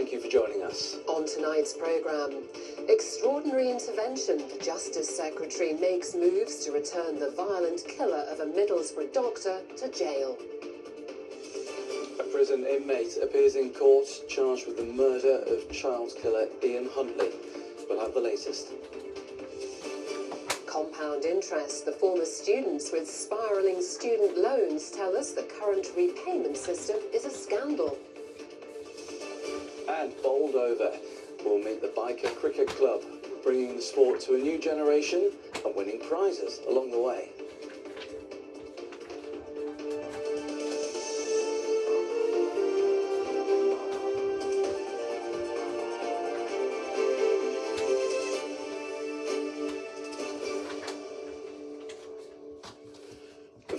thank you for joining us. On tonight's programme, extraordinary intervention. The Justice Secretary makes moves to return the violent killer of a Middlesbrough doctor to jail. A prison inmate appears in court charged with the murder of child killer Ian Huntley. We'll have the latest. Compound interest. The former students with spiralling student loans tell us the current repayment system is a scandal. And bowled over. We'll meet the Biker Cricket Club, bringing the sport to a new generation and winning prizes along the way.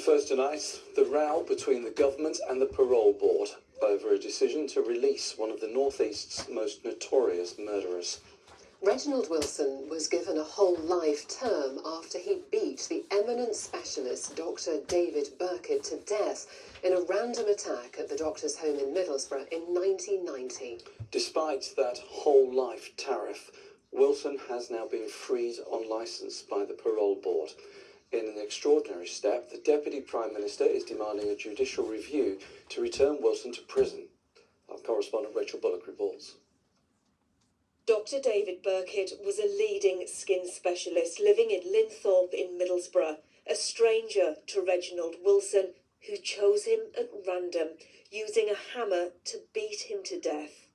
First tonight, the row between the government and the Parole Board over a decision to release one of the North East's most notorious murderers. Reginald Wilson was given a whole life term after he beat the eminent specialist Dr. David Burkitt to death in a random attack at the doctor's home in Middlesbrough in 1990. Despite that whole life tariff, Wilson has now been freed on licence by the Parole Board. In an extraordinary step, the Deputy Prime Minister is demanding a judicial review to return Wilson to prison. Our correspondent Rachel Bullock reports. Dr. David Burkitt was a leading skin specialist living in Linthorpe in Middlesbrough, a stranger to Reginald Wilson, who chose him at random, using a hammer to beat him to death.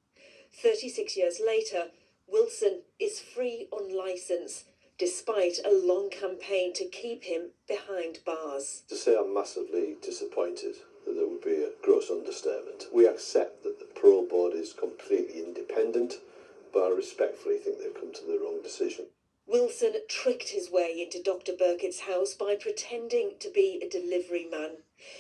36 years later, Wilson is free on licence, despite a long campaign to keep him behind bars. To say I'm massively disappointed that there would be a gross understatement. We accept that the Parole Board is completely independent, but I respectfully think they've come to the wrong decision. Wilson tricked his way into Dr. Burkitt's house by pretending to be a delivery man.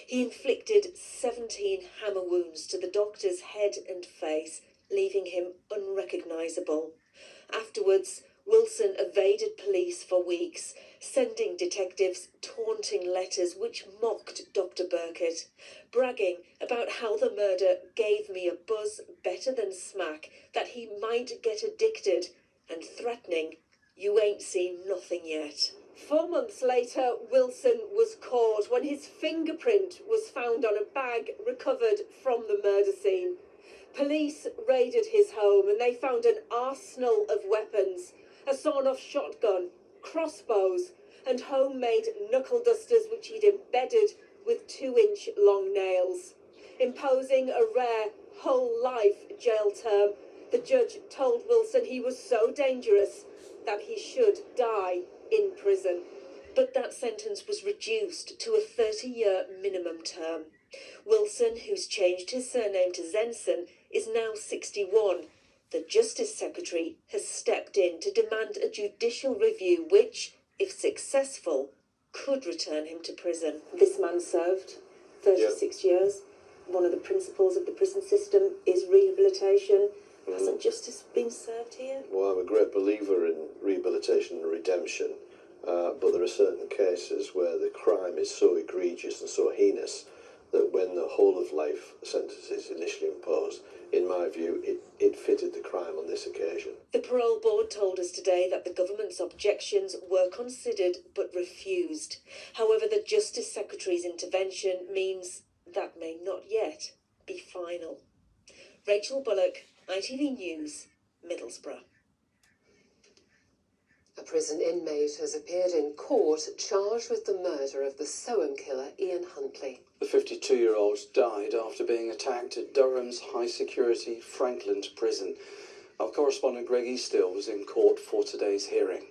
He inflicted 17 hammer wounds to the doctor's head and face, leaving him unrecognisable. Afterwards, Wilson evaded police for weeks, sending detectives taunting letters which mocked Dr. Burkitt, bragging about how the murder gave me a buzz better than smack, that he might get addicted, and threatening, "You ain't seen nothing yet." 4 months later, Wilson was caught when his fingerprint was found on a bag recovered from the murder scene. Police raided his home and they found an arsenal of weapons, a sawn-off shotgun, crossbows, and homemade knuckle dusters which he'd embedded with 2-inch long nails. Imposing a rare whole-life jail term, the judge told Wilson he was so dangerous that he should die in prison. But that sentence was reduced to a 30-year minimum term. Wilson, who's changed his surname to Zenson, is now 61. The Justice Secretary has stepped in to demand a judicial review which, if successful, could return him to prison. This man served 36 years. One of the principles of the prison system is rehabilitation. Hasn't justice been served here? Well, I'm a great believer in rehabilitation and redemption, but there are certain cases where the crime is so egregious and so heinous that when the whole of life sentence is initially imposed, in my view, it fitted the crime on this occasion. The Parole Board told us today that the government's objections were considered but refused. However, the Justice Secretary's intervention means that may not yet be final. Rachel Bullock, ITV News, Middlesbrough. A prison inmate has appeared in court charged with the murder of the Soham killer Ian Huntley. The 52-year-old died after being attacked at Durham's high-security Frankland prison. Our correspondent Greg Eastill was in court for today's hearing.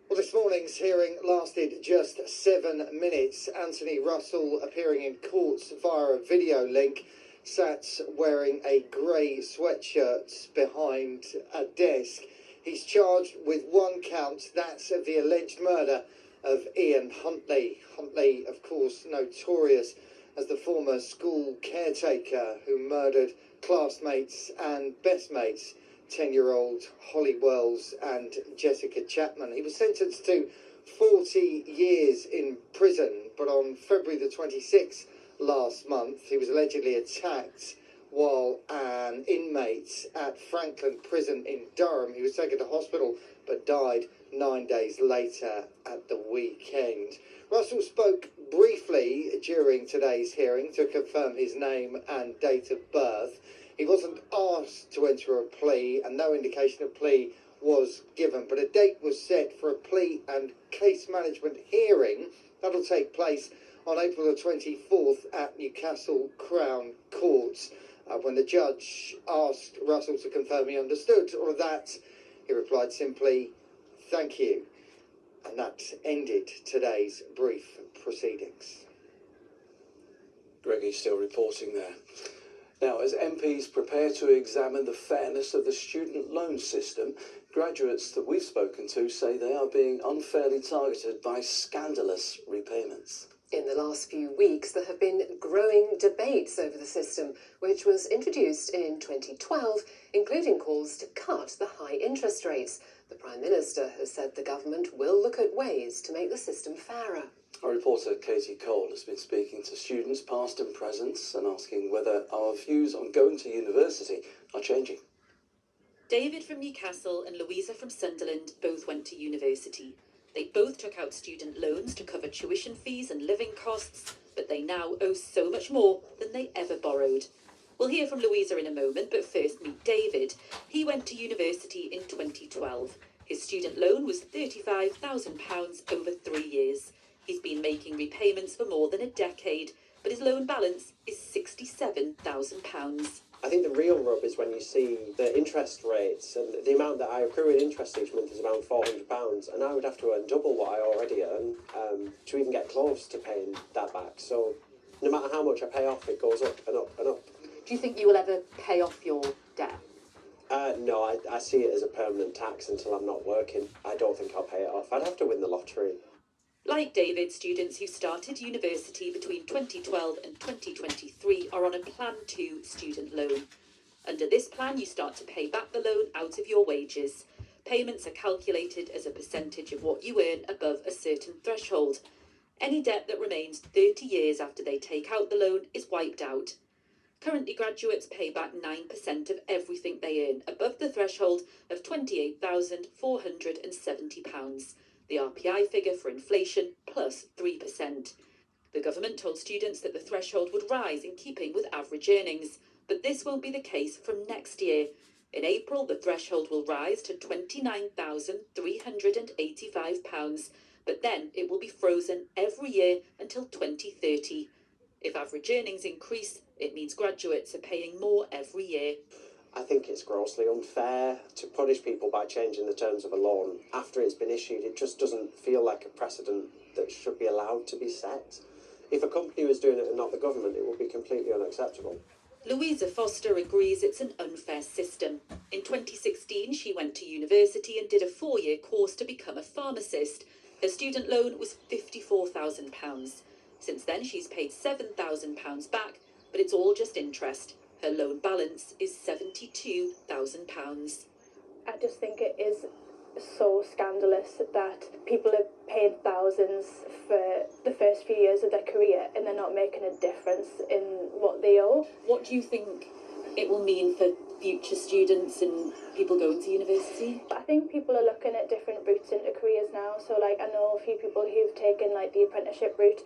Well, this morning's hearing lasted just 7 minutes. Anthony Russell, appearing in court via a video link, sat wearing a grey sweatshirt behind a desk. He's charged with one count, that's of the alleged murder of Ian Huntley. Huntley, of course, notorious as the former school caretaker who murdered classmates and best mates, 10-year-old Holly Wells and Jessica Chapman. He was sentenced to 40 years in prison, but on February the 26th last month, he was allegedly attacked while an inmate at Franklin Prison in Durham, he was taken to hospital but died 9 days later at the weekend. Russell spoke briefly during today's hearing to confirm his name and date of birth. He wasn't asked to enter a plea and no indication of plea was given, but a date was set for a plea and case management hearing that'll take place on April the 24th at Newcastle Crown Court. When the judge asked Russell to confirm he understood all of that, he replied simply, "Thank you." And that ended today's brief proceedings. Greggy's still reporting there. Now, as MPs prepare to examine the fairness of the student loan system, graduates that we've spoken to say they are being unfairly targeted by scandalous repayments. In the last few weeks, there have been growing debates over the system, which was introduced in 2012, including calls to cut the high interest rates. The Prime Minister has said the government will look at ways to make the system fairer. Our reporter Katie Cole has been speaking to students past and present and asking whether our views on going to university are changing. David from Newcastle and Louisa from Sunderland both went to university. They both took out student loans to cover tuition fees and living costs, but they now owe so much more than they ever borrowed. We'll hear from Louisa in a moment, but first meet David. He went to university in 2012. His student loan was £35,000 over 3 years. He's been making repayments for more than a decade, but his loan balance is £67,000. I think the real rub is when you see the interest rates, and the amount that I accrue in interest each month is around £400, and I would have to earn double what I already earn to even get close to paying that back. So no matter how much I pay off, it goes up and up and up. Do you think you will ever pay off your debt? No, I see it as a permanent tax until I'm not working. I don't think I'll pay it off. I'd have to win the lottery. Like David, students who started university between 2012 and 2023 are on a Plan 2 student loan. Under this plan, you start to pay back the loan out of your wages. Payments are calculated as a percentage of what you earn above a certain threshold. Any debt that remains 30 years after they take out the loan is wiped out. Currently, graduates pay back 9% of everything they earn above the threshold of £28,470. The RPI figure for inflation plus 3%. The government told students that the threshold would rise in keeping with average earnings, but this won't be the case from next year. In April, the threshold will rise to £29,385, but then it will be frozen every year until 2030. If average earnings increase, it means graduates are paying more every year. I think it's grossly unfair to punish people by changing the terms of a loan after it's been issued. It just doesn't feel like a precedent that should be allowed to be set. If a company was doing it and not the government, it would be completely unacceptable. Louisa Foster agrees it's an unfair system. In 2016, she went to university and did a 4-year course to become a pharmacist. Her student loan was £54,000. Since then, she's paid £7,000 back, but it's all just interest. Her loan balance is £72,000. I just think it is so scandalous that people are paying thousands for the first few years of their career and they're not making a difference in what they owe. What do you think it will mean for future students and people going to university? I think people are looking at different routes into careers now. So I know a few people who've taken the apprenticeship route,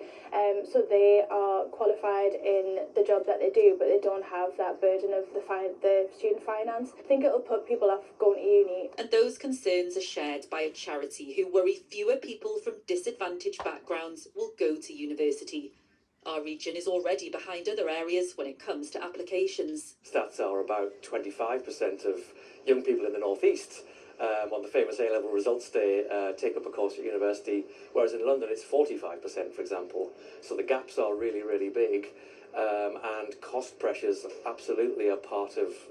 so they are qualified in the job that they do, but they don't have that burden of the student finance. I think it'll put people off going to uni. And those concerns are shared by a charity who worry fewer people from disadvantaged backgrounds will go to university. Our region is already behind other areas when it comes to applications. Stats are about 25% of young people in the North East on the famous A-level results day take up a course at university, whereas in London it's 45%, for example. So the gaps are really, really big, and cost pressures absolutely are part of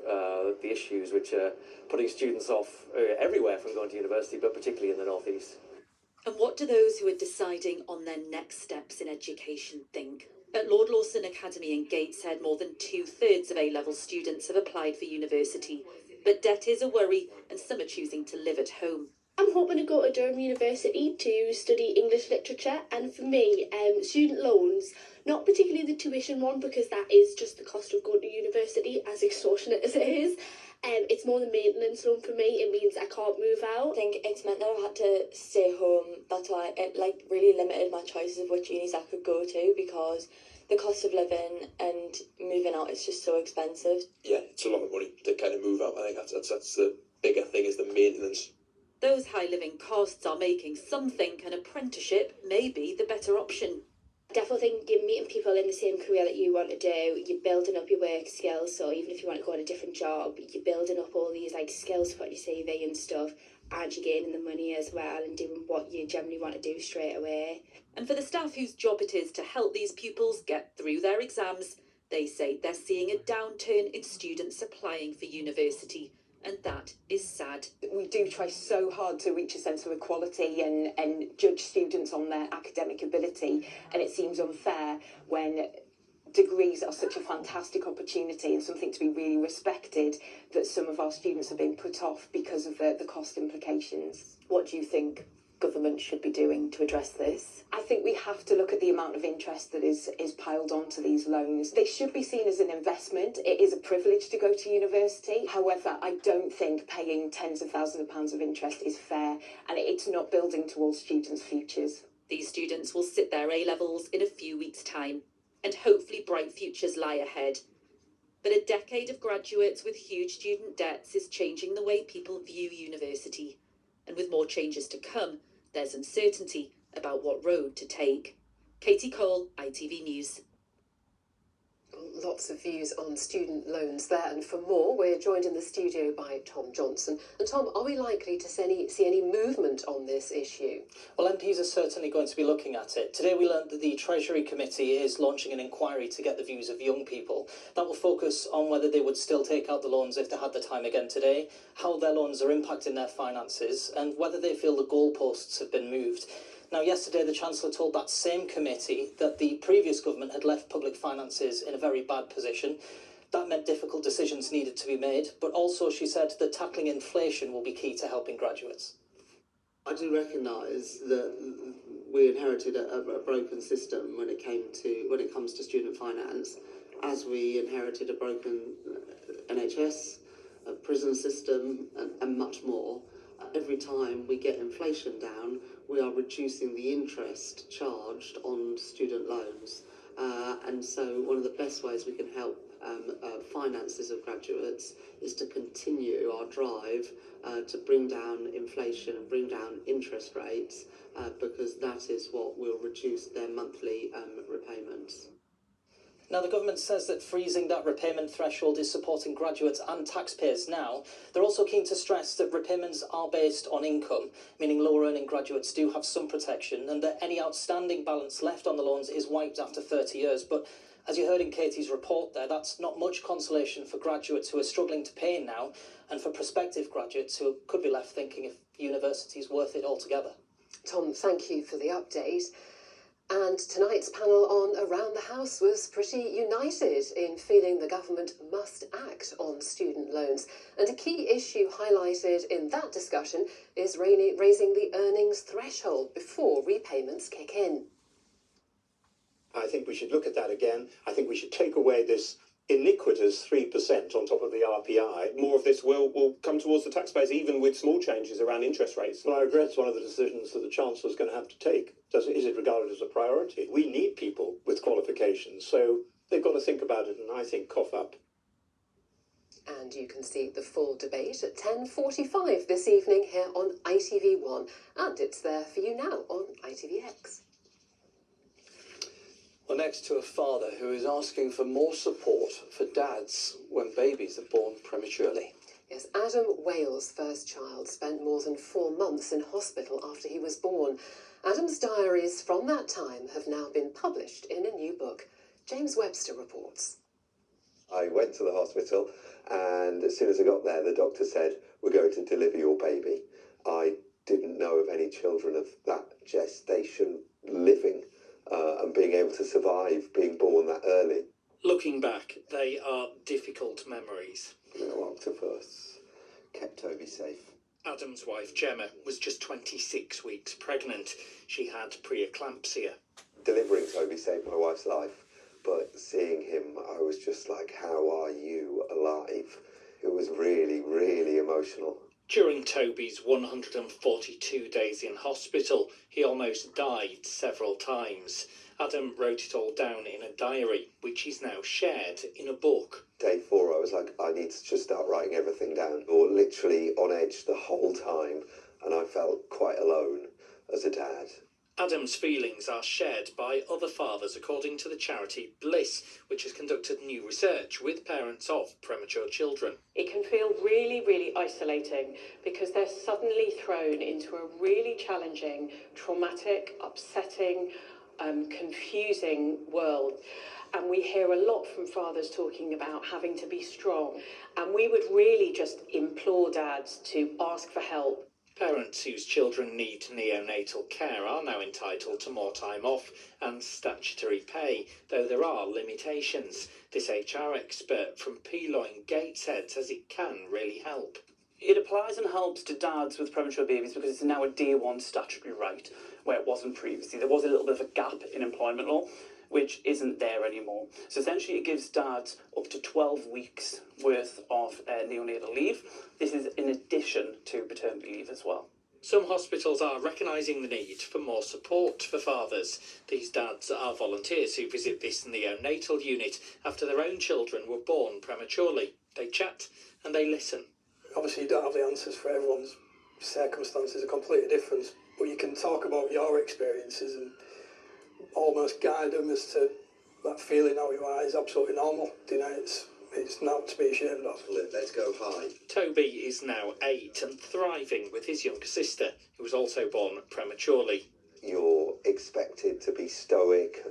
the issues which are putting students off everywhere from going to university, but particularly in the North East. And what do those who are deciding on their next steps in education think? At Lord Lawson Academy in Gateshead, more than 2/3 of A-level students have applied for university. But debt is a worry, and some are choosing to live at home. I'm hoping to go to Durham University to study English literature, and for me, student loans, not particularly the tuition one, because that is just the cost of going to university, as extortionate as it is. It's more the maintenance loan for me. It means I can't move out. I think it's meant that I had to stay home. That's why it really limited my choices of which unis I could go to, because the cost of living and moving out is just so expensive. Yeah, it's a lot of money to kind of move out. I think that's the bigger thing, is the maintenance. Those high living costs are making some think an apprenticeship may be the better option. I definitely think you're meeting people in the same career that you want to do. You're building up your work skills, so even if you want to go on a different job, you're building up all these skills to put on your CV and stuff, and you're gaining the money as well and doing what you generally want to do straight away. And for the staff whose job it is to help these pupils get through their exams, they say they're seeing a downturn in students applying for university, and that is sad. We do try so hard to reach a sense of equality and judge students on their academic ability, and it seems unfair when degrees are such a fantastic opportunity and something to be really respected, that some of our students are being put off because of the cost implications. What do you think government should be doing to address this? I think we have to look at the amount of interest that is piled onto these loans. They should be seen as an investment. It is a privilege to go to university. However, I don't think paying tens of thousands of pounds of interest is fair, and it's not building towards students' futures. These students will sit their A-levels in a few weeks' time, and hopefully bright futures lie ahead. But a decade of graduates with huge student debts is changing the way people view university. And with more changes to come, there's uncertainty about what road to take. Katie Cole, ITV News. Lots of views on student loans there, and for more, we're joined in the studio by Tom Johnson. And Tom, are we likely to see any movement on this issue? Well, MPs are certainly going to be looking at it. Today we learned that the Treasury Committee is launching an inquiry to get the views of young people. That will focus on whether they would still take out the loans if they had the time again today, how their loans are impacting their finances, and whether they feel the goalposts have been moved. Now, yesterday, the Chancellor told that same committee that the previous government had left public finances in a very bad position. That meant difficult decisions needed to be made, but also she said that tackling inflation will be key to helping graduates. I do recognise that we inherited a broken system when it comes to student finance, as we inherited a broken NHS, a prison system, and much more. Every time we get inflation down, we are reducing the interest charged on student loans. And so one of the best ways we can help finances of graduates is to continue our drive to bring down inflation and bring down interest rates, because that is what will reduce their monthly repayments. Now, the government says that freezing that repayment threshold is supporting graduates and taxpayers now. They're also keen to stress that repayments are based on income, meaning lower-earning graduates do have some protection, and that any outstanding balance left on the loans is wiped after 30 years. But as you heard in Katie's report there, that's not much consolation for graduates who are struggling to pay now, and for prospective graduates who could be left thinking if university is worth it altogether. Tom, thank you for the update. And tonight's panel on Around the House was pretty united in feeling the government must act on student loans. And a key issue highlighted in that discussion is raising the earnings threshold before repayments kick in. I think we should look at that again. I think we should take away this iniquitous 3% on top of the RPI. More of this will come towards the taxpayers, even with small changes around interest rates. Well, I regret it's one of the decisions that the Chancellor's going to have to take. Is it regarded as a priority? We need people with qualifications, so they've got to think about it and I think cough up. And you can see the full debate at 10:45 this evening here on ITV1. And it's there for you now on ITVX. Well, next to a father who is asking for more support for dads when babies are born prematurely. Yes, Adam Wales' first child spent more than 4 months in hospital after he was born. Adam's diaries from that time have now been published in a new book. James Webster reports. I went to the hospital, and as soon as I got there, the doctor said, "We're going to deliver your baby." I didn't know of any children of that gestation living and being able to survive being born that early. Looking back, they are difficult memories. Little octopus kept Toby safe. Adam's wife, Gemma, was just 26 weeks pregnant. She had preeclampsia. Delivering Toby saved my wife's life, but seeing him, I was just like, how are you alive? It was really, really emotional. During Toby's 142 days in hospital, he almost died several times. Adam wrote it all down in a diary, which he's now shared in a book. Day 4, I was like, I need to just start writing everything down. Or literally on edge the whole time, and I felt quite alone as a dad. Adam's feelings are shared by other fathers, according to the charity Bliss, which has conducted new research with parents of premature children. It can feel really, really isolating because they're suddenly thrown into a really challenging, traumatic, upsetting, confusing world. And we hear a lot from fathers talking about having to be strong. And we would really just implore dads to ask for help. Parents whose children need neonatal care are now entitled to more time off and statutory pay, though there are limitations. This HR expert from Payne in Gateshead says it can really help. It applies and helps to dads with premature babies because it's now a day one statutory right, where it wasn't previously. There was a little bit of a gap in employment law, which isn't there anymore. So essentially it gives dads up to 12 weeks worth of neonatal leave. This is in addition to paternity leave as well. Some hospitals are recognising the need for more support for fathers. These dads are volunteers who visit this neonatal unit after their own children were born prematurely. They chat and they listen. Obviously you don't have the answers for everyone's circumstances are completely different, but you can talk about your experiences and almost guide them as to that feeling how you are is absolutely normal. You know, it's not to be ashamed of. Let's go high. Toby is now 8 and thriving with his younger sister, who was also born prematurely. You're expected to be stoic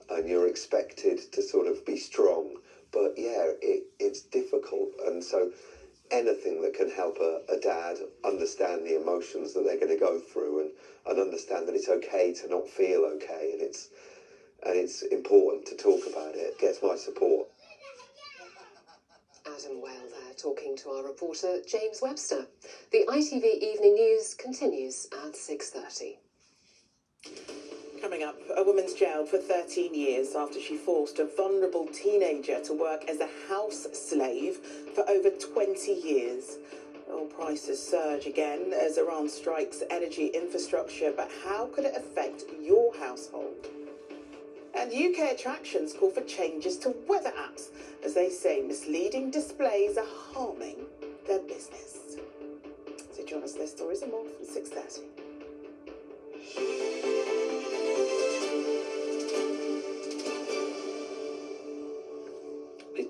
and you're expected to sort of be strong, but yeah, it's difficult, and so anything that can help a dad understand the emotions that they're going to go through and understand that it's okay to not feel okay, and it's important to talk about it, gets my support. Adam Whale there talking to our reporter James Webster. The ITV Evening News continues at 6:30. Coming up, a woman's jailed for 13 years after she forced a vulnerable teenager to work as a house slave for over 20 years. Oil prices surge again as Iran strikes energy infrastructure, but how could it affect your household? And UK attractions call for changes to weather apps as they say misleading displays are harming their business. So join us for their stories and more from 6:30.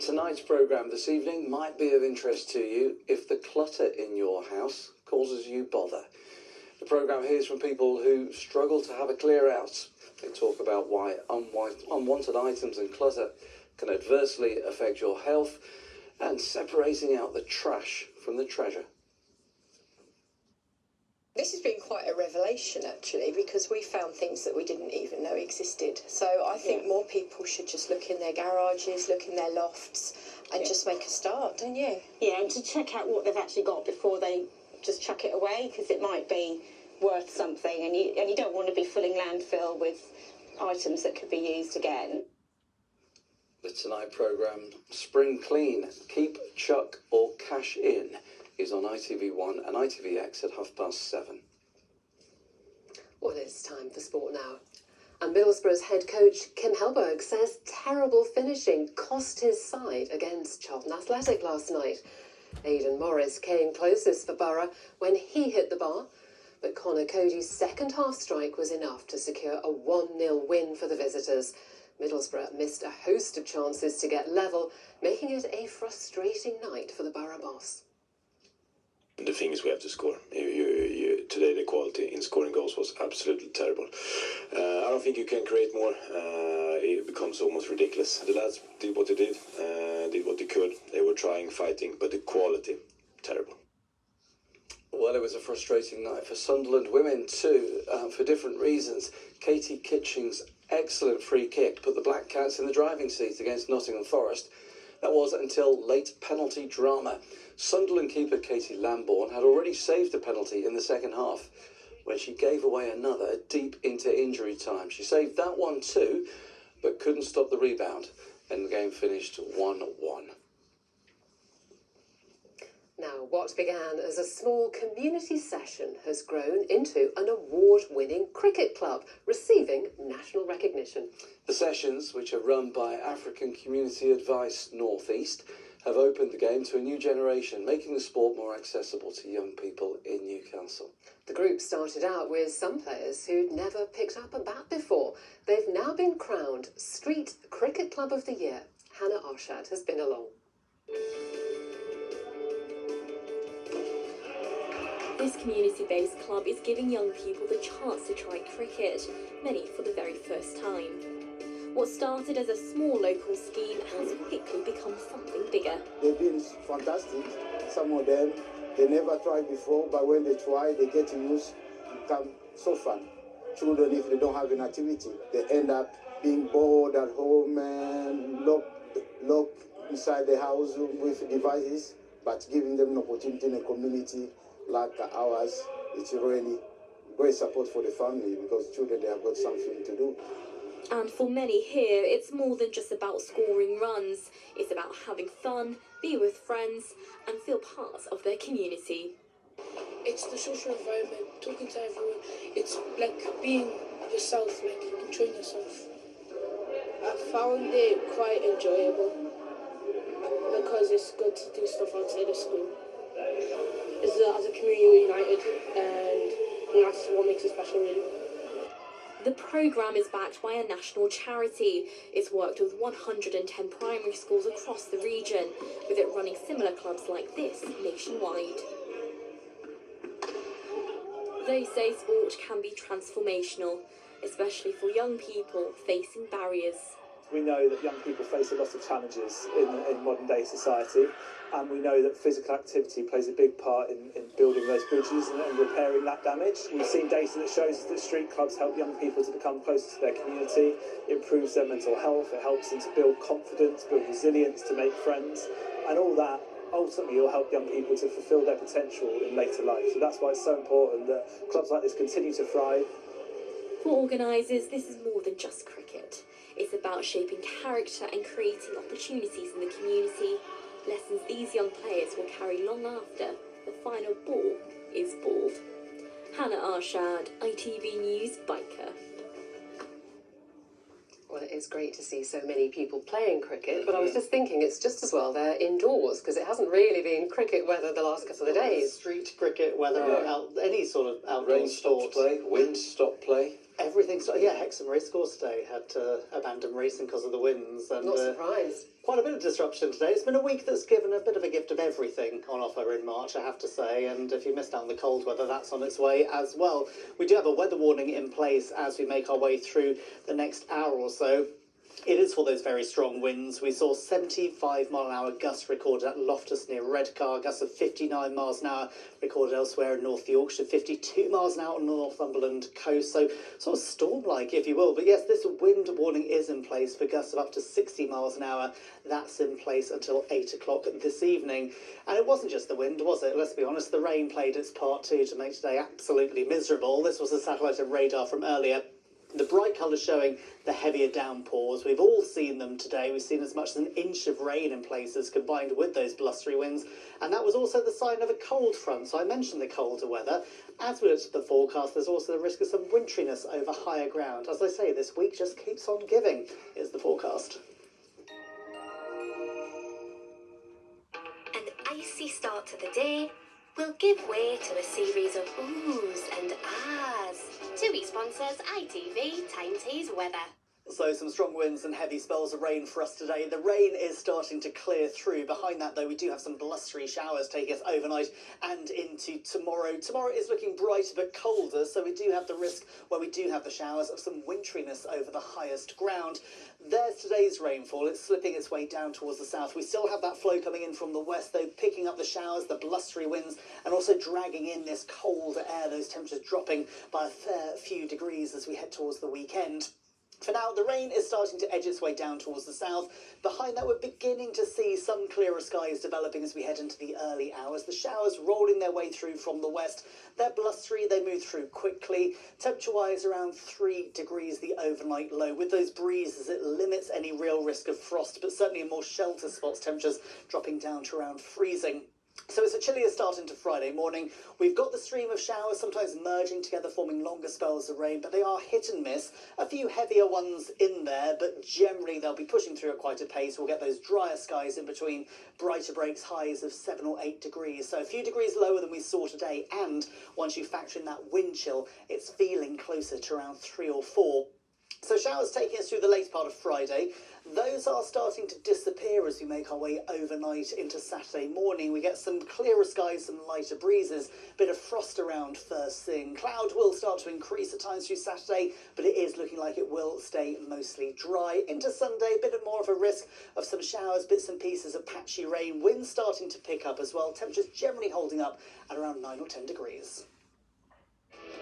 Tonight's programme this evening might be of interest to you if the clutter in your house causes you bother. The programme hears from people who struggle to have a clear out. They talk about why unwanted items and clutter can adversely affect your health and separating out the trash from the treasure. This has been quite a revelation, actually, because we found things that we didn't even know existed. So I think more people should just look in their garages, look in their lofts, and just make a start, don't you? Yeah, and to check out what they've actually got before they just chuck it away, because it might be worth something, and you don't want to be filling landfill with items that could be used again. The Tonight programme, Spring Clean, Keep, Chuck or Cash In, is on ITV1 and ITVX at 7:30. Well, it's time for sport now. And Middlesbrough's head coach Kim Helberg says terrible finishing cost his side against Charlton Athletic last night. Aidan Morris came closest for Borough when he hit the bar, but Connor Cody's second half strike was enough to secure a 1-0 win for the visitors. Middlesbrough missed a host of chances to get level, making it a frustrating night for the Borough boss. The thing is, we have to score. Today the quality in scoring goals was absolutely terrible. I don't think you can create more. It becomes almost ridiculous. The lads did what they did what they could. They were trying, fighting, but the quality, terrible. Well, it was a frustrating night for Sunderland women too, for different reasons. Katie Kitching's excellent free kick put the Black Cats in the driving seat against Nottingham Forest, That was until late penalty drama. Sunderland keeper Katie Lambourne had already saved a penalty in the second half when she gave away another deep into injury time. She saved that one too, but couldn't stop the rebound, and the game finished 1-1. Now, what began as a small community session has grown into an award-winning cricket club, receiving national recognition. The sessions, which are run by African Community Advice North East, have opened the game to a new generation, making the sport more accessible to young people in Newcastle. The group started out with some players who'd never picked up a bat before. They've now been crowned Street Cricket Club of the Year. Hannah Arshad has been along. This community-based club is giving young people the chance to try cricket, many for the very first time. What started as a small local scheme has quickly become something bigger. They've been fantastic. Some of them, they never tried before, but when they try, they get used. It becomes so fun. Children, if they don't have an activity, they end up being bored at home and locked inside the house with devices. But giving them an opportunity in a community like ours, it's really great support for the family because children, they have got something to do. And for many here, it's more than just about scoring runs. It's about having fun, be with friends, and feel part of their community. It's the social environment, talking to everyone. It's like being yourself, like enjoying yourself. I found it quite enjoyable because it's good to do stuff outside of school. As a community, we're united, and that's what makes it special, really. The programme is backed by a national charity. It's worked with 110 primary schools across the region, with it running similar clubs like this nationwide. They say sport can be transformational, especially for young people facing barriers. We know that young people face a lot of challenges in modern day society, and we know that physical activity plays a big part in building those bridges and repairing that damage. We've seen data that shows that street clubs help young people to become closer to their community, improves their mental health, it helps them to build confidence, build resilience, to make friends, and all that ultimately will help young people to fulfil their potential in later life. So that's why it's so important that clubs like this continue to thrive. For organisers, this is more than just cricket. It's about shaping character and creating opportunities in the community, lessons these young players will carry long after the final ball is balled. Hannah Arshad, ITV News, Biker. Well, it is great to see so many people playing cricket, but I was just thinking it's just as well they're indoors, because it hasn't really been cricket weather the last couple of days. Street cricket weather, or any sort of outdoor Rain stopped play, wind stopped play. Everything stopped. Yeah, Hexham Racecourse today had to abandon racing because of the winds. And, Not surprised. Quite a bit of disruption today. It's been a week that's given a bit of a gift of everything on offer in March, I have to say, and if you missed out on the cold weather, that's on its way as well. We do have a weather warning in place as we make our way through the next hour or so. It is for those very strong winds. We saw 75-mile-an-hour gusts recorded at Loftus near Redcar, gusts of 59 miles an hour recorded elsewhere in North Yorkshire, 52 miles an hour on the Northumberland coast, so sort of storm-like, if you will. But yes, this wind warning is in place for gusts of up to 60 miles an hour. That's in place until 8 o'clock this evening. And it wasn't just the wind, was it? Let's be honest, the rain played its part too to make today absolutely miserable. This was a satellite and radar from earlier. The bright colours showing the heavier downpours. We've all seen them today. We've seen as much as an inch of rain in places combined with those blustery winds. And that was also the sign of a cold front. So I mentioned the colder weather. As we looked at the forecast, there's also the risk of some winteriness over higher ground. As I say, this week just keeps on giving, is the forecast. An icy start to the day will give way to a series of oohs and ahs. TUI sponsors ITV Tyne weather. So some strong winds and heavy spells of rain for us today. The rain is starting to clear through. Behind that, though, we do have some blustery showers taking us overnight and into tomorrow. Tomorrow is looking brighter but colder, so we do have the risk, where we do have the showers, of some winteriness over the highest ground. There's today's rainfall. It's slipping its way down towards the south. We still have that flow coming in from the west, though, picking up the showers, the blustery winds, and also dragging in this cold air, those temperatures dropping by a fair few degrees as we head towards the weekend. For now, the rain is starting to edge its way down towards the south. Behind that, we're beginning to see some clearer skies developing as we head into the early hours. The showers rolling their way through from the west. They're blustery, they move through quickly. Temperature-wise, around 3 degrees the overnight low. With those breezes, it limits any real risk of frost, but certainly in more shelter spots, temperatures dropping down to around freezing. So it's a chillier start into Friday morning. We've got the stream of showers, sometimes merging together, forming longer spells of rain, but they are hit and miss. A few heavier ones in there, but generally they'll be pushing through at quite a pace. We'll get those drier skies in between, brighter breaks, highs of 7 or 8 degrees. So a few degrees lower than we saw today, and once you factor in that wind chill, it's feeling closer to around 3 or 4. So showers taking us through the late part of Friday. Those are starting to disappear as we make our way overnight into Saturday morning. We get some clearer skies, some lighter breezes, a bit of frost around first thing. Cloud will start to increase at times through Saturday, but it is looking like it will stay mostly dry. Into Sunday, a bit more of a risk of some showers, bits and pieces of patchy rain. Wind starting to pick up as well. Temperatures generally holding up at around 9 or 10 degrees.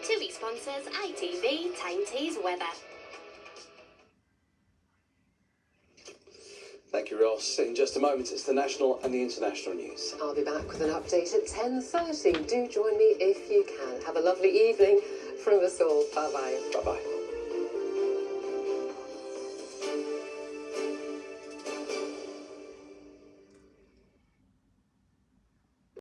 TUI sponsors ITV Tyne Tees Weather. Thank you, Ross. In just a moment, it's the national and the international news. I'll be back with an update at 10:30. Do join me if you can. Have a lovely evening from us all. Bye-bye. Bye-bye.